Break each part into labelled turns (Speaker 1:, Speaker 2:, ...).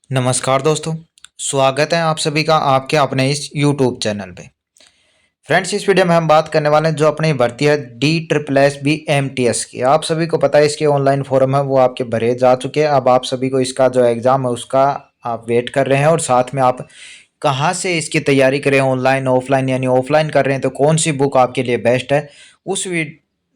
Speaker 1: नमस्कार दोस्तों, स्वागत है आप सभी का आपके अपने इस यूट्यूब चैनल पे। फ्रेंड्स, इस वीडियो में हम बात करने वाले हैं जो अपनी भर्ती है DSSB MTS की। आप सभी को पता है इसके ऑनलाइन फॉर्म है वो आपके भरे जा चुके हैं। अब आप सभी को इसका जो एग्ज़ाम है उसका आप वेट कर रहे हैं और साथ में आप कहाँ से इसकी तैयारी करें, ऑनलाइन ऑफलाइन, यानी ऑफलाइन कर रहे हैं तो कौन सी बुक आपके लिए बेस्ट है, उस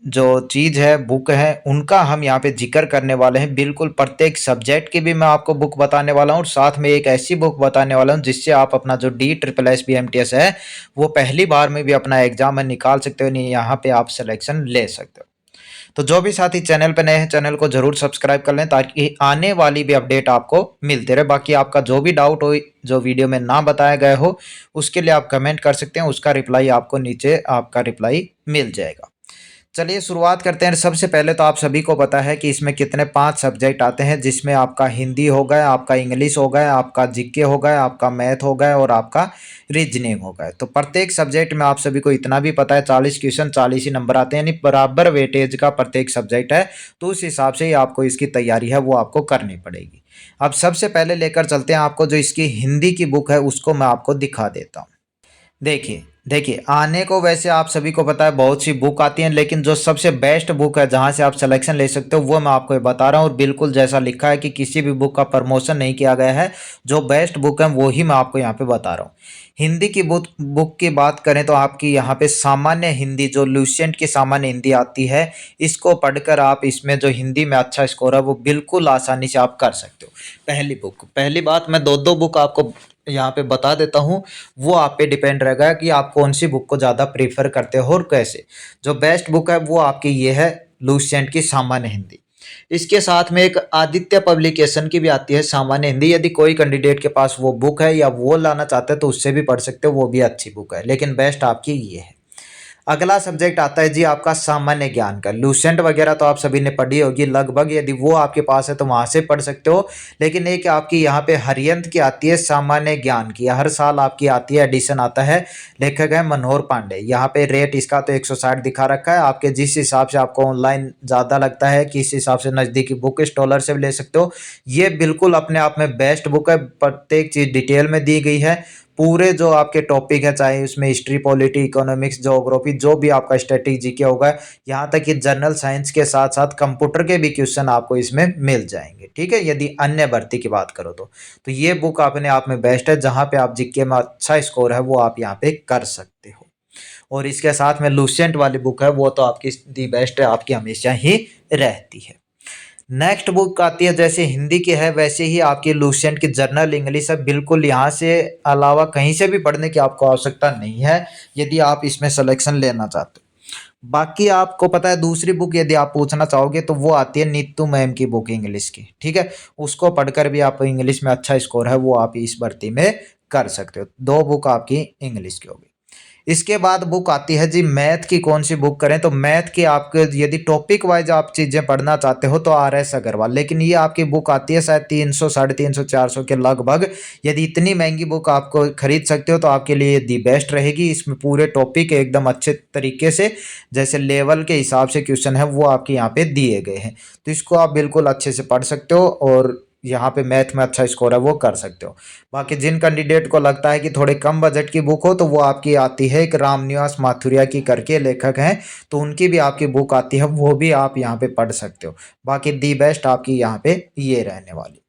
Speaker 1: जो चीज़ है बुक है उनका हम यहाँ पे जिक्र करने वाले हैं। बिल्कुल प्रत्येक सब्जेक्ट की भी मैं आपको बुक बताने वाला हूँ और साथ में एक ऐसी बुक बताने वाला हूँ जिससे आप अपना जो DSSB MTS है वो पहली बार में भी अपना एग्जाम में निकाल सकते हो, नहीं यहाँ पे आप सिलेक्शन ले सकते हो। तो जो भी साथी चैनल पे नए हैं चैनल को जरूर सब्सक्राइब कर लें ताकि आने वाली भी अपडेट आपको मिलते रहे। बाकी आपका जो भी डाउट हो जो वीडियो में ना बताया गया हो उसके लिए आप कमेंट कर सकते हैं, उसका रिप्लाई आपको नीचे आपका रिप्लाई मिल जाएगा। चलिए शुरुआत करते हैं। सबसे पहले तो आप सभी को पता है कि इसमें कितने 5 सब्जेक्ट आते हैं, जिसमें आपका हिंदी हो गया, आपका इंग्लिश हो गया, आपका जीके हो गया, आपका मैथ हो गया और आपका रीजनिंग हो गया। तो प्रत्येक सब्जेक्ट में आप सभी को इतना भी पता है 40 क्वेश्चन 40 ही नंबर आते हैं, यानी बराबर वेटेज का प्रत्येक सब्जेक्ट है। तो उस हिसाब से ही आपको इसकी तैयारी है वो आपको करनी पड़ेगी। अब सबसे पहले लेकर चलते हैं आपको जो इसकी हिंदी की बुक है उसको मैं आपको दिखा देता हूँ। देखिए देखिए आने को वैसे आप सभी को पता है बहुत सी बुक आती हैं, लेकिन जो सबसे बेस्ट बुक है जहां से आप सिलेक्शन ले सकते हो वो मैं आपको ये बता रहा हूँ। और बिल्कुल जैसा लिखा है कि किसी भी बुक का प्रमोशन नहीं किया गया है, जो बेस्ट बुक है वो ही मैं आपको यहाँ पे बता रहा हूँ। हिंदी की बुक की बात करें तो आपकी यहाँ पे सामान्य हिंदी जो लुसेंट की सामान्य हिंदी आती है, इसको पढ़कर आप इसमें जो हिंदी में अच्छा स्कोर है वो बिल्कुल आसानी से आप कर सकते हो। पहली बात मैं दो दो बुक आपको यहाँ पे बता देता हूँ, वो आप पे डिपेंड रहेगा कि आप कौन सी बुक को ज़्यादा प्रीफर करते हो और कैसे। जो बेस्ट बुक है वो आपकी ये है लुसेंट की सामान्य हिंदी। इसके साथ में एक आदित्य पब्लिकेशन की भी आती है सामान्य हिंदी। यदि कोई कैंडिडेट के पास वो बुक है या वो लाना चाहते हैं तो उससे भी पढ़ सकते हो, वो भी अच्छी बुक है, लेकिन बेस्ट आपकी ये है। अगला सब्जेक्ट आता है जी आपका सामान्य ज्ञान का। लूसेंट वगैरह तो आप सभी ने पढ़ी होगी लगभग, यदि वो आपके पास है तो वहां से पढ़ सकते हो। लेकिन एक आपकी यहाँ पे हरियंत की आती है सामान्य ज्ञान की, हर साल आपकी आती है, एडिशन आता है। लेखक है मनोहर पांडे। यहाँ पे रेट इसका तो 160 दिखा रखा है। आपके जिस हिसाब से आपको ऑनलाइन ज़्यादा लगता है, किस हिसाब से नज़दीकी बुक स्टॉलर से भी ले सकते हो। ये बिल्कुल अपने आप में बेस्ट बुक है, प्रत्येक चीज़ डिटेल में दी गई है। पूरे जो आपके टॉपिक है, चाहे उसमें हिस्ट्री, पॉलिटी, इकोनॉमिक्स, ज्योग्राफी, जो भी आपका स्टैटिक जीके होगा, यहाँ तक कि जनरल साइंस के साथ साथ कंप्यूटर के भी क्वेश्चन आपको इसमें मिल जाएंगे। ठीक है, यदि अन्य भर्ती की बात करो तो ये बुक अपने आप में बेस्ट है। जहाँ पे आप जीके में अच्छा स्कोर है वो आप यहाँ पे कर सकते हो। और इसके साथ में लुसेंट वाली बुक है वो तो आपकी दी बेस्ट है, आपकी हमेशा ही रहती है। नेक्स्ट बुक आती है जैसे हिंदी की है वैसे ही आपकी लुसेंट की जर्नल इंग्लिश है। बिल्कुल यहाँ से अलावा कहीं से भी पढ़ने की आपको आवश्यकता नहीं है यदि आप इसमें सिलेक्शन लेना चाहते हो। बाकी आपको पता है दूसरी बुक यदि आप पूछना चाहोगे तो वो आती है नीतू मैम की बुक इंग्लिश की। ठीक है, उसको पढ़कर भी आप इंग्लिश में अच्छा स्कोर है वो आप इस भर्ती में कर सकते हो। दो बुक आपकी इंग्लिश की होगी। इसके बाद बुक आती है जी मैथ की। कौन सी बुक करें तो मैथ की आपके यदि टॉपिक वाइज आप चीज़ें पढ़ना चाहते हो तो RS अग्रवाल, लेकिन ये आपकी बुक आती है शायद 300 350 400 के लगभग। यदि इतनी महंगी बुक आपको खरीद सकते हो तो आपके लिए दी बेस्ट रहेगी। इसमें पूरे टॉपिक एकदम अच्छे तरीके से जैसे लेवल के हिसाब से क्वेश्चन है वो आपके यहाँ पे दिए गए हैं, तो इसको आप बिल्कुल अच्छे से पढ़ सकते हो और यहाँ पे मैथ में अच्छा स्कोर है वो कर सकते हो। बाकी जिन कैंडिडेट को लगता है कि थोड़े कम बजट की बुक हो तो वो आपकी आती है एक रामनिवास माथुरिया की करके लेखक हैं, तो उनकी भी आपकी बुक आती है, वो भी आप यहाँ पे पढ़ सकते हो। बाकी दी बेस्ट आपकी यहाँ पे ये रहने वाली।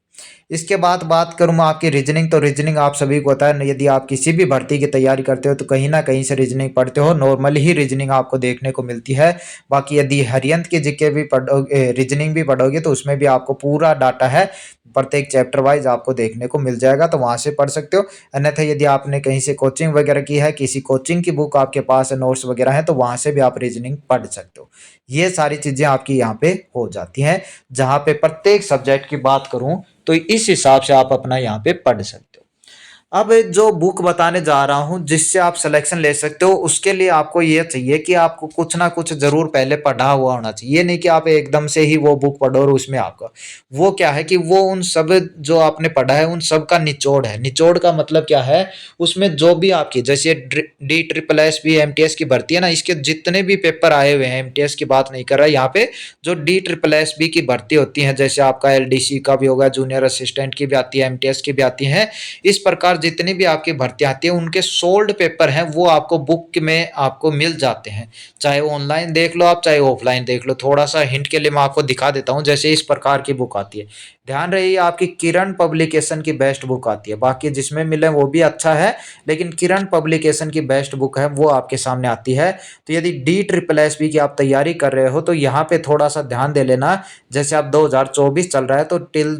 Speaker 1: इसके बाद बात करूँ मैं आपकी रीजनिंग, तो रीजनिंग आप सभी को पता है यदि आप किसी भी भर्ती की तैयारी करते हो तो कहीं ना कहीं से रीजनिंग पढ़ते हो, नॉर्मली ही रीजनिंग आपको देखने को मिलती है। बाकी यदि हरियंत के जीके भी पढ़ोगे, रीजनिंग भी पढ़ोगे तो उसमें भी आपको पूरा डाटा है, प्रत्येक चैप्टर वाइज आपको देखने को मिल जाएगा, तो वहाँ से पढ़ सकते हो। अन्यथा यदि आपने कहीं से कोचिंग वगैरह की है, किसी कोचिंग की बुक आपके पास है, नोट्स वगैरह है, तो वहाँ से भी आप रीजनिंग पढ़ सकते हो। ये सारी चीज़ें आपकी यहाँ पे हो जाती हैं। जहाँ पे प्रत्येक सब्जेक्ट की बात करूँ तो इस हिसाब से आप अपना यहाँ पे पढ़ सकते हो। अब जो बुक बताने जा रहा हूँ जिससे आप सिलेक्शन ले सकते हो, उसके लिए आपको ये चाहिए कि आपको कुछ ना कुछ ज़रूर पहले पढ़ा हुआ होना चाहिए। ये नहीं कि आप एकदम से ही वो बुक पढ़ो और उसमें आपका वो क्या है कि वो उन सब जो आपने पढ़ा है उन सब का निचोड़ है। निचोड़ का मतलब क्या है, उसमें जो भी आपकी जैसे D triple S B M T S की भर्ती है ना, इसके जितने भी पेपर आए हुए हैं, एम टी एस की बात नहीं कर रहा यहाँ पे, जो डी ट्रिपल एस बी की भर्ती होती है, जैसे आपका एल डी सी का भी होगा, जूनियर असिस्टेंट की भी आती है, एम टी एस की भी आती है, इस प्रकार जितनी भी आपकी भर्ती आती है उनके सोल्ड पेपर हैं वो आपको बुक में आपको मिल जाते हैं। चाहे ऑनलाइन देख लो आप, चाहे ऑफलाइन देख लो। थोड़ा सा हिंट के लिए मैं आपको दिखा देता हूँ, जैसे इस प्रकार की बुक आती है। ध्यान रही आपकी किरण पब्लिकेशन की बेस्ट बुक आती है, बाकी जिसमें मिले वो भी अच्छा है, लेकिन किरण पब्लिकेशन की बेस्ट बुक है वो आपके सामने आती है। तो यदि डी ट्रिपल एस बी की आप तैयारी कर रहे हो तो यहाँ पे थोड़ा सा ध्यान दे लेना। जैसे आप 2024 चल रहा है तो टिल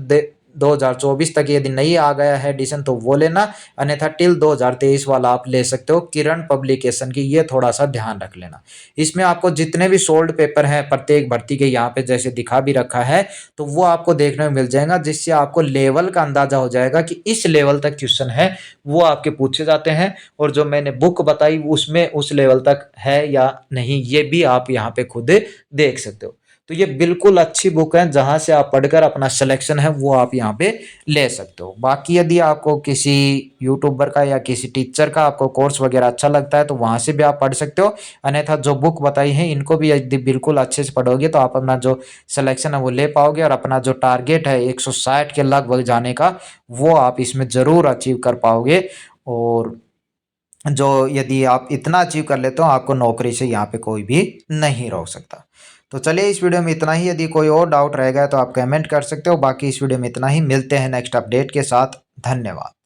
Speaker 1: 2024 तक यदि नहीं आ गया है एडिशन तो वो लेना, अन्यथा टिल 2023 वाला आप ले सकते हो किरण पब्लिकेशन की। ये थोड़ा सा ध्यान रख लेना। इसमें आपको जितने भी सोल्ड पेपर हैं प्रत्येक भर्ती के यहाँ पे जैसे दिखा भी रखा है, तो वो आपको देखने में मिल जाएगा, जिससे आपको लेवल का अंदाजा हो जाएगा कि इस लेवल तक क्वेश्चन है वो आपके पूछे जाते हैं, और जो मैंने बुक बताई उसमें उस लेवल तक है या नहीं ये भी आप यहाँ पे खुद देख सकते हो। तो ये बिल्कुल अच्छी बुक है जहाँ से आप पढ़कर अपना सिलेक्शन है वो आप यहाँ पे ले सकते हो। बाकी यदि आपको किसी यूट्यूबर का या किसी टीचर का आपको कोर्स वगैरह अच्छा लगता है तो वहाँ से भी आप पढ़ सकते हो, अन्यथा जो बुक बताई है इनको भी यदि बिल्कुल अच्छे से पढ़ोगे तो आप अपना जो सिलेक्शन है वो ले पाओगे, और अपना जो टारगेट है 160 के लगभग जाने का वो आप इसमें ज़रूर अचीव कर पाओगे। और जो यदि आप इतना अचीव कर लेते हो आपको नौकरी से यहाँ पे कोई भी नहीं रोक सकता। तो चलिए इस वीडियो में इतना ही। यदि कोई और डाउट रहेगा तो आप कमेंट कर सकते हो। बाकी इस वीडियो में इतना ही, मिलते हैं नेक्स्ट अपडेट के साथ। धन्यवाद।